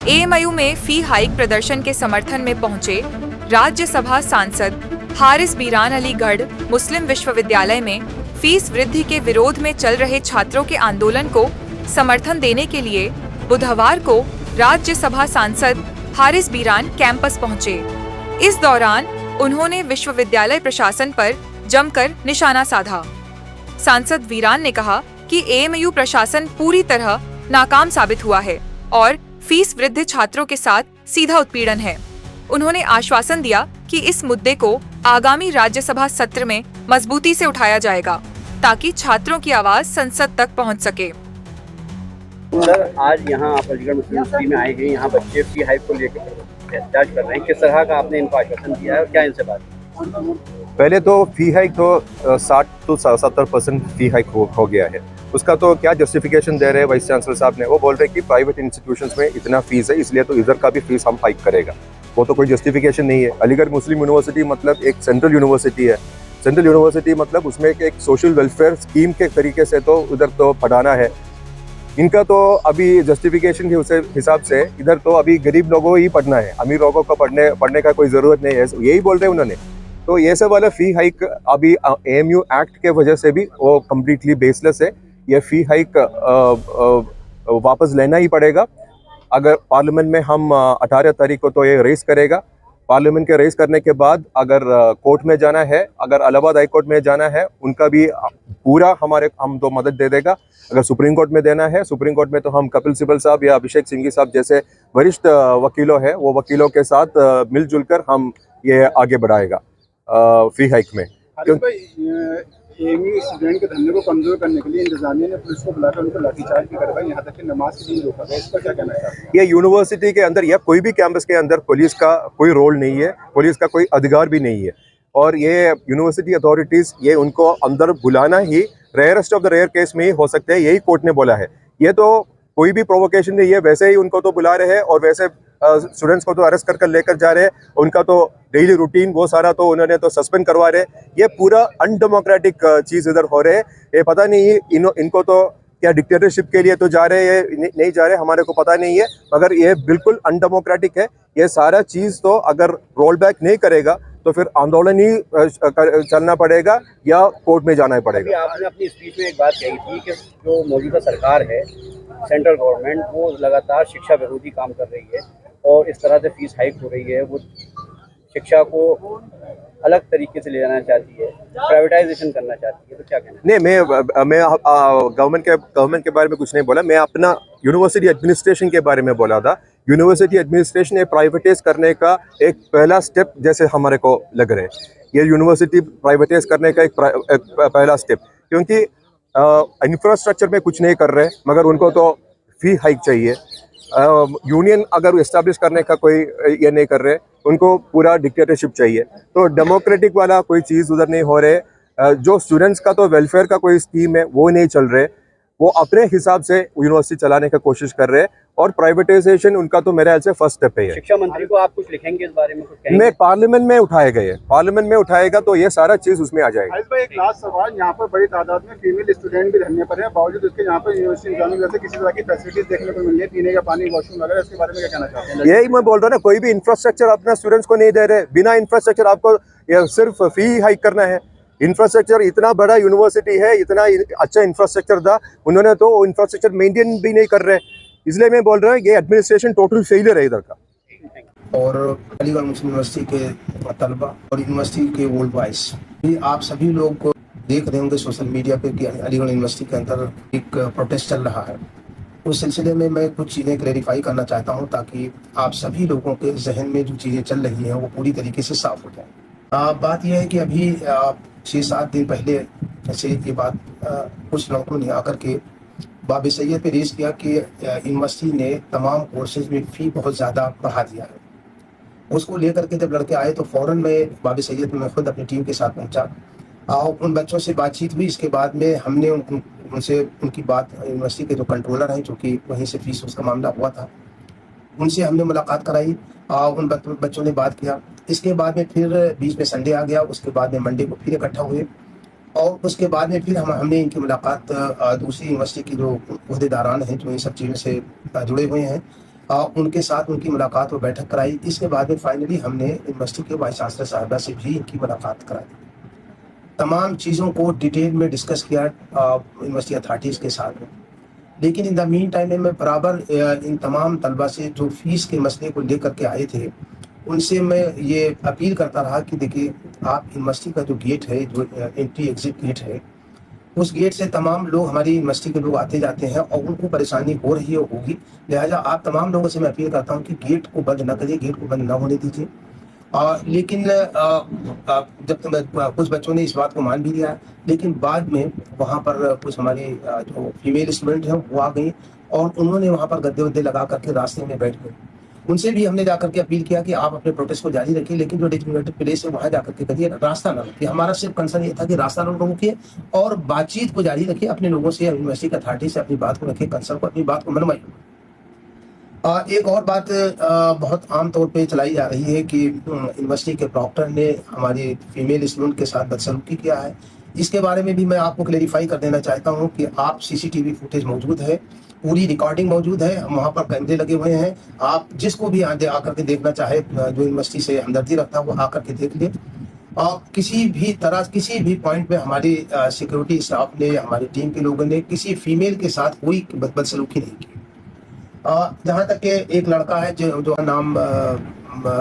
AMU में फी hike प्रदर्शन के समर्थन में पहुंचे राज्यसभा सांसद हारिस बीरान अलीगढ़ मुस्लिम विश्वविद्यालय में फीस वृद्धि के विरोध में चल रहे छात्रों के आंदोलन को समर्थन देने के लिए बुधवार को राज्यसभा सांसद हारिस बीरान कैंपस पहुंचे। इस दौरान उन्होंने विश्वविद्यालय प्रशासन पर जमकर निशाना साधा। सांसद वीरान ने कहा कि एएमयू प्रशासन पूरी तरह नाकाम साबित हुआ है और फीस वृद्धि छात्रों के साथ सीधा उत्पीड़न है। उन्होंने आश्वासन दिया कि इस मुद्दे को आगामी राज्यसभा सत्र में मजबूती से उठाया जाएगा ताकि छात्रों की आवाज संसद तक पहुंच सके। सर, आज यहाँ आप अलीगढ़ मुस्लिम यूनिवर्सिटी में आए हैं, यहाँ बच्चे फी हाइक को लेकर एहतजाज कर रहे हैं। किस तरह का आपने इनको आश्वासन दिया है और क्या इनसे बात? पहले तो फी हाइक तो 60 to 70% फी हाइक हो गया है। उसका तो क्या जस्टिफिकेशन दे रहे हैं वाइस चांसलर साहब ने? वो बोल रहे हैं कि प्राइवेट इंस्टीट्यूशंस में इतना फीस है इसलिए तो इधर का भी फीस हम हाइक करेगा। वो तो कोई जस्टिफिकेशन नहीं है। अलीगढ़ मुस्लिम यूनिवर्सिटी मतलब एक सेंट्रल यूनिवर्सिटी है। सेंट्रल यूनिवर्सिटी मतलब उसमें एक सोशल वेलफेयर स्कीम के तरीके से तो उधर तो पढ़ाना है। इनका तो अभी जस्टिफिकेशन के हिसाब से इधर तो अभी गरीब लोगों ही पढ़ना है, अमीर लोगों को पढ़ने का कोई ज़रूरत नहीं है, यही बोल रहे हैं उन्होंने। तो ये सब वाला फ़ी हाइक अभी एएमयू एक्ट के वजह से भी वो कम्प्लीटली बेसलेस है। ये फ़ी हाइक वापस लेना ही पड़ेगा। अगर पार्लियामेंट में हम 18 तारीख को तो ये रेस करेगा। पार्लियामेंट के रेस करने के बाद अगर कोर्ट में जाना है, अगर इलाहाबाद हाई कोर्ट में जाना है, उनका भी पूरा हम तो मदद दे देगा। अगर सुप्रीम कोर्ट में देना है, सुप्रीम कोर्ट में तो हम कपिल सिब्बल साहब या अभिषेक सिंघवी साहब जैसे वरिष्ठ वकीलों हैं, वो वकीलों के साथ मिलजुल कर हम ये आगे बढ़ाएगा फी हाइक में। एएमयू स्टूडेंट के धंधे को कमजोर करने के लिए इंतजामिया ने पुलिस को बुलाकर उनको लाठीचार्ज भी करवाया, यहाँ तक कि नमाज के लिए रोका गया। इस पर क्या कहना चाहते हैं? ये यूनिवर्सिटी के अंदर या कोई भी कैंपस के अंदर पुलिस का कोई रोल नहीं है, पुलिस का कोई अधिकार भी नहीं है। और ये यूनिवर्सिटी अथॉरिटीज़ ये उनको अंदर बुलाना ही rarest of the rare case में ही हो सकते हैं, यही कोर्ट ने बोला है। ये तो कोई भी प्रोवोकेशन नहीं है, वैसे ही उनको तो बुला रहे हैं और वैसे स्टूडेंट्स को तो अरेस्ट कर लेकर जा रहे हैं। उनका तो डेली रूटीन वो सारा तो उन्होंने तो सस्पेंड करवा रहे हैं। ये पूरा अनडेमोक्रेटिक चीज़ इधर हो रहे हैं। ये पता नहीं इनको तो क्या डिक्टेटरशिप के लिए तो जा रहे हैं, नहीं जा रहे, हमारे को पता नहीं है, मगर ये बिल्कुल अनडेमोक्रेटिक है। ये सारा चीज़ तो अगर रोल बैक नहीं करेगा तो फिर आंदोलन ही चलना पड़ेगा या कोर्ट में जाना पड़ेगा। आपने अपनी स्पीच में एक बात कही थी कि जो मौजूदा सरकार है, सेंट्रल गवर्नमेंट, वो लगातार शिक्षा विरोधी काम कर रही है और इस तरह से फीस हाइक हो रही है। वो शिक्षा को अलग तरीके से ले जाना चाहती है, प्राइवेटाइजेशन करना चाहती है। तो क्या कहना? नहीं, मैं गवर्नमेंट के बारे में कुछ नहीं बोला। मैं अपना यूनिवर्सिटी एडमिनिस्ट्रेशन के बारे में बोला था। यूनिवर्सिटी एडमिनिस्ट्रेशन ने प्राइवेटाइज करने का एक पहला स्टेप जैसे हमारे को लग रहा है। ये यूनिवर्सिटी प्राइवेटाइज करने का एक पहला स्टेप, क्योंकि इंफ्रास्ट्रक्चर में कुछ नहीं कर रहे मगर उनको तो फी हाइक चाहिए। यूनियन अगर इस्टेब्लिश करने का कोई ये नहीं कर रहे, उनको पूरा डिक्टेटरशिप चाहिए। तो डेमोक्रेटिक वाला कोई चीज़ उधर नहीं हो रहे। जो स्टूडेंट्स का तो वेलफेयर का कोई स्कीम है वो नहीं चल रहे। वो अपने हिसाब से यूनिवर्सिटी चलाने का कोशिश कर रहे हैं और प्राइवेटाइजेशन उनका तो मेरे ख्याल से फर्स्ट स्टेप है। शिक्षा मंत्री को आप कुछ लिखेंगे इस बारे में? कुछ कहेंगे? मैं पार्लियामेंट में उठाए गए, पार्लियामेंट में उठाएगा तो ये सारा चीज़ उसमें आ जाएगा। एक लास्ट सवाल, यहाँ पर बड़ी तादाद में फीमेल स्टूडेंट भी धरने पर है, बावजूद उसके यहाँ पर यूनिवर्सिटी इंतजामिया से किसी तरह की फैसिलिटीज देखने को मिल रही है, पीने का पानी, वॉशरूम वगैरह, इसके बारे में क्या कहना चाहते हैं? यही मैं बोल रहा हूँ ना, कोई भी इंफ्रास्ट्रक्चर अपना स्टूडेंट्स को नहीं दे रहे। बिना इंफ्रास्ट्रक्चर आपको सिर्फ फी हाइक करना है। इंफ्रास्ट्रक्चर इतना बड़ा यूनिवर्सिटी है, इतना अच्छा इंफ्रास्ट्रक्चर था, उन्होंने तो इंफ्रास्ट्रक्चर मेंटेन भी नहीं कर रहे। इसलिए मैं बोल रहा हूँ ये एडमिनिस्ट्रेशन टोटल फेलियर है इधर का। और अलीगढ़ मुस्लिम यूनिवर्सिटी के तलबा और यूनिवर्सिटी के वर्ल्ड वाइज भी आप सभी लोग देख रहे होंगे सोशल मीडिया पे कि अलीगढ़ यूनिवर्सिटी के अंदर एक प्रोटेस्ट चल रहा है। उस सिलसिले में मैं कुछ चीज़ें क्लैरिफाई करना चाहता हूँ ताकि आप सभी लोगों के जहन में जो चीज़ें चल रही हैं वो पूरी तरीके से साफ हो जाए। बात यह है कि अभी 6-7 दिन पहले जैसे ये बात कुछ लड़कों ने आकर के बाब सैयद पे रेज किया कि यूनिवर्सिटी ने तमाम कोर्सेज में फ़ी बहुत ज़्यादा बढ़ा दिया है। उसको लेकर के जब लड़के आए तो फ़ौरन मैं बाब सैयद में खुद अपनी टीम के साथ पहुंचा और उन बच्चों से बातचीत हुई। इसके बाद में हमने उनसे उनकी बात, यूनिवर्सिटी के जो कंट्रोलर हैं, जो कि वहीं से फीस उसका मामला हुआ था, उनसे हमने मुलाकात कराई और उन बच्चों ने बात किया। इसके बाद में फिर बीच में संडे आ गया, उसके बाद में मंडे को फिर इकट्ठा हुए और उसके बाद में फिर हमने इनकी मुलाकात दूसरी यूनिवर्सिटी की जो ओहदेदारान हैं जो इन सब चीज़ों से जुड़े हुए हैं उनके साथ उनकी मुलाकात और बैठक कराई। इसके बाद में फाइनली हमने यूनिवर्सिटी के वाइस चांसलर साहिबा से भी इनकी मुलाकात कराई। तमाम चीज़ों को डिटेल में डिस्कस किया यूनिवर्सिटी अथॉरिटीज़ के साथ में। लेकिन इन द मीन टाइम में मैं बराबर इन तमाम तलबा से जो फीस के मसले को लेकर के आए थे, उनसे मैं ये अपील करता रहा कि देखिए, आप यूनिवर्सिटी का जो गेट है, जो एंट्री एग्जिट गेट है, उस गेट से तमाम लोग, हमारी यूनिवर्सिटी के लोग आते जाते हैं और उनको परेशानी हो रही है, होगी। लिहाजा आप तमाम लोगों से मैं अपील करता हूँ कि गेट को बंद न करिए, गेट को बंद न होने दीजिए। लेकिन जब तक कुछ बच्चों ने इस बात को मान भी लिया, लेकिन बाद में वहाँ पर कुछ हमारे जो फीमेल स्टूडेंट हैं वो आ गई और उन्होंने वहाँ पर गद्दे वद्दे लगा करके रास्ते में बैठ गए। उनसे भी हमने जाकर के अपील किया कि आप अपने प्रोटेस्ट को जारी रखिए, लेकिन जो डेजिग्नेटेड प्लेस है वहाँ जाकर के करिए, रास्ता ना रोकिए। हमारा सिर्फ कंसर्न ये था कि रास्ता ना रोकिए और बातचीत को जारी रखिए, अपने लोगों से, यूनिवर्सिटी अथॉरिटी से अपनी बात को रखिए, कंसर्न को, अपनी बात को मनवाइए। एक और बात बहुत आम तौर पे चलाई जा रही है कि यूनिवर्सिटी के प्रॉक्टर ने हमारे फीमेल स्टूडेंट के साथ बदसलूकी किया है। इसके बारे में भी मैं आपको क्लेरिफाई कर देना चाहता हूं कि आप सीसीटीवी फुटेज मौजूद है, पूरी रिकॉर्डिंग मौजूद है, वहां पर कैमरे लगे हुए हैं। आप जिसको भी आकर के देखना चाहे, जो यूनिवर्सिटी से हमदर्दी रखता है, वो आकर के देख ले। और किसी भी तरह, किसी भी पॉइंट पे हमारी सिक्योरिटी स्टाफ ने, हमारी टीम के लोगों ने किसी फीमेल के साथ कोई बदसलूकी नहीं की। जहाँ तक कि एक लड़का है जो नाम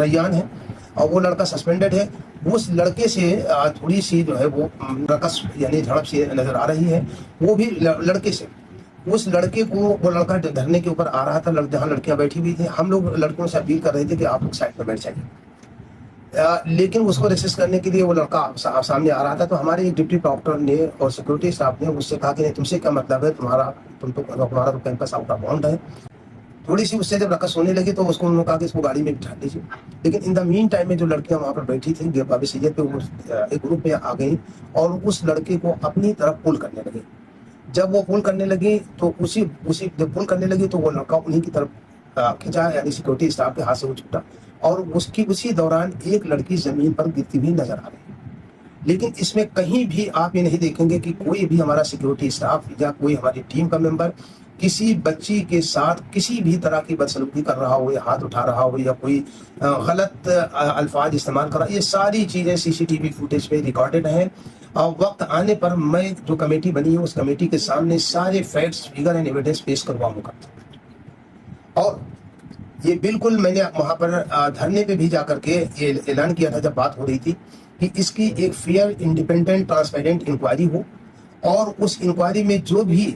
रैयान है और वो लड़का सस्पेंडेड है। उस लड़के से थोड़ी सी जो है वो रकस यानी झड़प सी नजर आ रही है। वो भी लड़के से, उस लड़के को, वो लड़का धरने के ऊपर आ रहा था जहाँ लड़कियां बैठी हुई थी। हम लोग लड़कों से अपील कर रहे थे कि आप लोग साइड पर बैठ जाइए, लेकिन उसको रेसिस्ट करने के लिए वो लड़का सामने आ रहा था। तो हमारे एक डिप्टी प्रॉक्टर ने और सिक्योरिटी स्टाफ ने उससे कहा कि नहीं, तुमसे क्या मतलब है, तुम्हारा तो कैंपस आउट ऑफ बाउंड है। थोड़ी सी उससे जब रकस होने लगी तो उसको उन्होंने कहा कि इसको गाड़ी में बिठा लीजिए। लेकिन इन द मीन टाइम में जो लड़कियां वहां पर बैठी थी बाबी सैयद पे, वो एक ग्रुप में आ गई और उस लड़के को अपनी तरफ पुल करने लगी। जब वो पुल करने लगी तो उसी जब पुल करने लगी तो वो लड़का उन्हीं की तरफ खिंचा, यानी सिक्योरिटी स्टाफ के हाथ से वो छूटा और उसी दौरान एक लड़की जमीन पर गिरती हुई नजर आ रही। लेकिन इसमें कहीं भी आप ये नहीं देखेंगे कि कोई भी हमारा सिक्योरिटी स्टाफ या कोई हमारी टीम का मेंबर किसी बच्ची के साथ किसी भी तरह की बदसलूकी कर रहा हो, या हाथ उठा रहा हो, या कोई गलत अल्फाज इस्तेमाल कर रहा हो। ये सारी चीजें सीसीटीवी फुटेज पे रिकॉर्डेड हैं। वक्त आने पर मैं जो कमेटी बनी है उस कमेटी के सामने सारे फैक्ट्स, फिगर एंड एविडेंस पेश करवाऊंगा। और ये बिल्कुल मैंने वहां पर धरने पे भी जाकर के ये ऐलान किया था जब बात हो रही थी कि इसकी एक फेयर, इंडिपेंडेंट, ट्रांसपेरेंट इंक्वायरी हो और उस इंक्वायरी में जो भी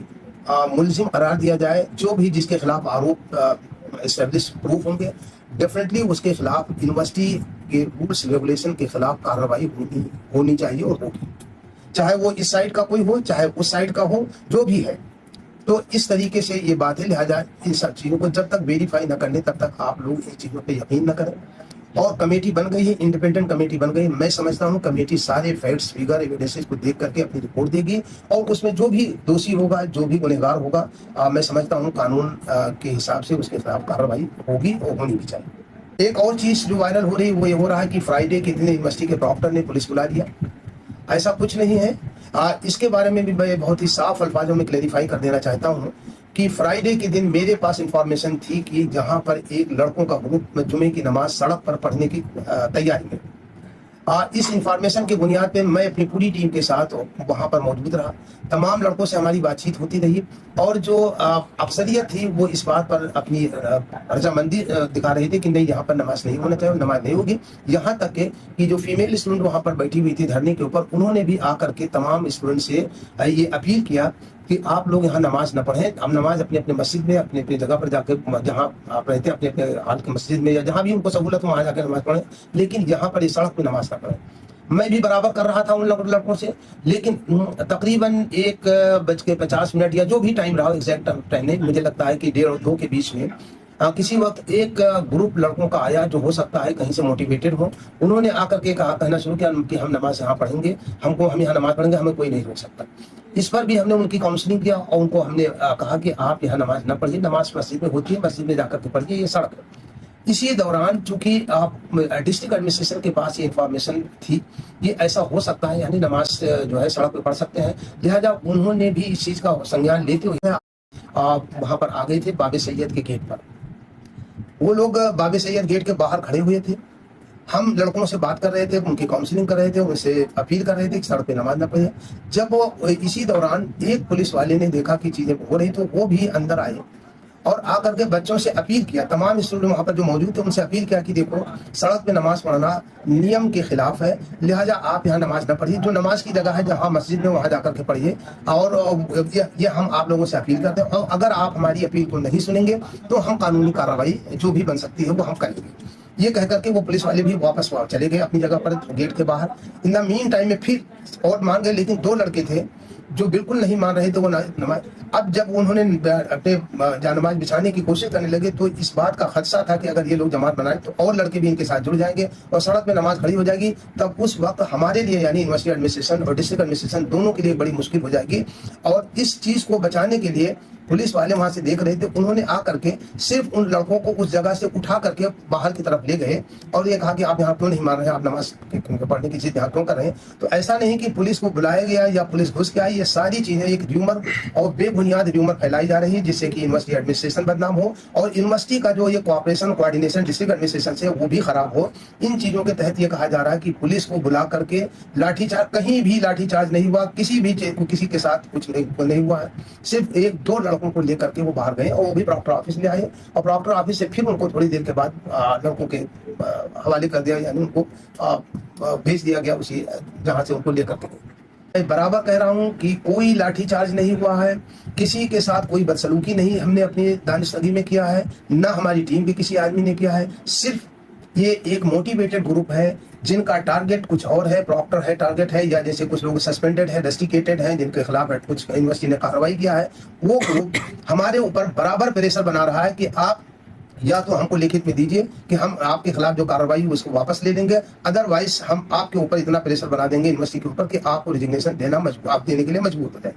मुलजिम करार दिया जाए, जो भी जिसके खिलाफ आरोप एस्टेब्लिश प्रूफ होंगे, डेफिनेटली उसके खिलाफ यूनिवर्सिटी के रूल्स रेगुलेशन के खिलाफ कार्रवाई होनी चाहिए और होगी, चाहे वो इस साइड का कोई हो, चाहे उस साइड का हो, जो भी है। तो इस तरीके से ये बात है। लिहाजा इन सब चीजों को जब तक वेरीफाई न करने तब तक आप लोग इन चीजों पे यकीन न करें। और कमेटी बन गई है, इंडिपेंडेंट कमेटी बन गई। मैं समझता हूँ कमेटी सारे फैक्ट्स, फिगर, एविडेंसेस को देख करके अपनी रिपोर्ट देगी और उसमें जो भी दोषी होगा, जो भी गुनहगार होगा, मैं समझता हूँ कानून के हिसाब से उसके खिलाफ कार्रवाई होगी और होनी भी चाहिए। एक और चीज जो वायरल हो रही है वो ये हो रहा है कि फ्राइडे के दिन यूनिवर्सिटी के प्रॉक्टर ने पुलिस बुला लिया। ऐसा कुछ नहीं है। इसके बारे में भी मैं बहुत ही साफ अल्फाजों में क्लेरिफाई कर देना चाहता हूँ कि फ्राइडे के दिन मेरे पास इंफॉर्मेशन थी कि जहां पर एक लड़कों का ग्रुप जुमे की नमाज सड़क पर पढ़ने की तैयारी में। इस इंफॉर्मेशन के बुनियाद पे मैं अपनी पूरी टीम के साथ वहां पर मौजूद रहा। तमाम लड़कों से हमारी बातचीत होती रही और जो अक्सरियत थी वो इस बात पर अपनी रजामंदी दिखा रही थी कि नहीं, यहाँ पर नमाज नहीं होना चाहिए, नमाज नहीं होगी। यहाँ तक कि जो फीमेल स्टूडेंट वहां पर बैठी हुई थी धरने के ऊपर, उन्होंने भी आकर के तमाम स्टूडेंट से ये अपील किया कि आप लोग यहाँ नमाज न पढ़ें, हम नमाज अपने अपने मस्जिद में, अपने अपने जगह पर जाकर, जहाँ आप रहते हैं अपने अपने हाल की मस्जिद में या जहाँ भी उनको सहूलत हो वहाँ जाकर नमाज पढ़ें, लेकिन यहाँ पर इस सड़क पर नमाज न पढ़ें। मैं भी बराबर कर रहा था उन लड़कों से, लेकिन तकरीबन 1:50 या जो भी टाइम रहा, एग्जैक्ट टाइम नहीं, मुझे लगता है कि 1:30 और 2 के बीच में किसी वक्त एक ग्रुप लड़कों का आया जो हो सकता है कहीं से मोटिवेटेड हो। उन्होंने आकर के कहना शुरू किया कि हम नमाज यहाँ पढ़ेंगे, हम यहाँ नमाज पढ़ेंगे, हमें कोई नहीं रोक सकता। इस पर भी हमने उनकी काउंसलिंग किया और उनको हमने कहा कि आप यहाँ नमाज न पढ़िए, नमाज मस्जिद में होती है, मस्जिद में जाकर के पढ़िए, ये सड़क है। इसी दौरान चूंकि डिस्ट्रिक्ट एडमिनिस्ट्रेशन के पास ये इंफॉर्मेशन थी कि ऐसा हो सकता है, यानी नमाज जो है सड़क पर पढ़ सकते हैं, लिहाजा उन्होंने भी इस चीज का संज्ञान लेते हुए वहां पर आ गए थे बाबे सैयद के गेट पर। वो लोग बाबे सैयद गेट के बाहर खड़े हुए थे। हम लड़कों से बात कर रहे थे, उनकी काउंसलिंग कर रहे थे, उनसे अपील कर रहे थे कि सड़क पे नमाज न पढ़े। जब वो इसी दौरान एक पुलिस वाले ने देखा कि चीजें हो रही तो वो भी अंदर आए और आकर के बच्चों से अपील किया, तमाम स्टूडेंट वहां पर जो मौजूद थे उनसे अपील किया कि देखो सड़क पे नमाज पढ़ना नियम के खिलाफ है, लिहाजा आप यहाँ नमाज न पढ़िए, जो नमाज की जगह है जहाँ मस्जिद में वहां जाकर के पढ़िए। और ये हम आप लोगों से अपील करते हैं और अगर आप हमारी अपील को नहीं सुनेंगे तो हम कानूनी कार्रवाई जो भी बन सकती है वो हम करेंगे। ये कह करके वो पुलिस वाले भी वापस चले गए अपनी जगह पर गेट के बाहर। इन द मीन टाइम में फिर और मान गए, लेकिन 2 लड़के थे जो बिल्कुल नहीं मान रहे थे वो नमाज। अब जब उन्होंने अपने जानमाज बिछाने की कोशिश करने लगे तो इस बात का खदशा था कि अगर ये लोग जमात बनाए तो और लड़के भी इनके साथ जुड़ जाएंगे और सड़क पे नमाज खड़ी हो जाएगी। तब उस वक्त हमारे लिए यानी यूनिवर्सिटी एडमिनिस्ट्रेशन और डिस्ट्रिक्ट एडमिनिस्ट्रेशन दोनों के लिए बड़ी मुश्किल हो जाएगी। और इस चीज को बचाने के लिए पुलिस वाले वहां से देख रहे थे, उन्होंने आकर के सिर्फ उन लड़कों को उस जगह से उठा करके बाहर की तरफ ले गए और ये कहा कि आप यहाँ क्यों नहीं मान रहे हैं, आप नमाज पढ़ने की जिद यहाँ क्यों कर रहे हैं। तो ऐसा नहीं कि पुलिस को बुलाया गया या पुलिस घुस के आई, ये सारी चीजें एक र्यूमर और बेबुनियाद र्यूमर फैलाई जा रही है जिससे कि यूनिवर्सिटी एडमिनिस्ट्रेशन बदनाम हो और यूनिवर्सिटी का जो ये कोऑपरेशन कोऑर्डिनेशन डिस्ट्रिक्ट एडमिनिस्ट्रेशन से वो भी खराब हो। इन चीजों के तहत ये कहा जा रहा है कि पुलिस को बुला करके लाठीचार्ज, कहीं भी लाठीचार्ज नहीं हुआ, किसी के साथ कुछ नहीं हुआ है। सिर्फ 1-2 लड़कों को लेकर के वो बाहर गए और वो भी प्रॉक्टर ऑफिस ले आए और प्रॉक्टर ऑफिस से फिर उनको थोड़ी देर के बाद लड़कों के हवाले कर दिया, यानी उनको भेज दिया गया उसी जहां से उनको लेकर के। मैं बराबर कह रहा हूं कि कोई लाठीचार्ज नहीं हुआ है, किसी के साथ कोई बदसलूकी नहीं हमने अपनी दानिशतगी में किया है, ना हमारी टीम के किसी आदमी ने किया है। सिर्फ ये एक मोटिवेटेड ग्रुप है जिनका टारगेट कुछ और है, प्रॉक्टर है टारगेट है, या जैसे कुछ लोग सस्पेंडेड है, रस्टिकेटेड है, जिनके खिलाफ कुछ यूनिवर्सिटी ने कार्रवाई किया है। वो ग्रुप हमारे ऊपर बराबर प्रेशर बना रहा है कि आप या तो हमको लिखित में दीजिए कि हम आपके खिलाफ जो कार्रवाई उसको वापस ले लेंगे, अदरवाइज हम आपके ऊपर इतना प्रेशर बना देंगे यूनिवर्सिटी के ऊपर कि आपको रिजिग्नेशन देना आप देने के लिए मजबूर हो जाए।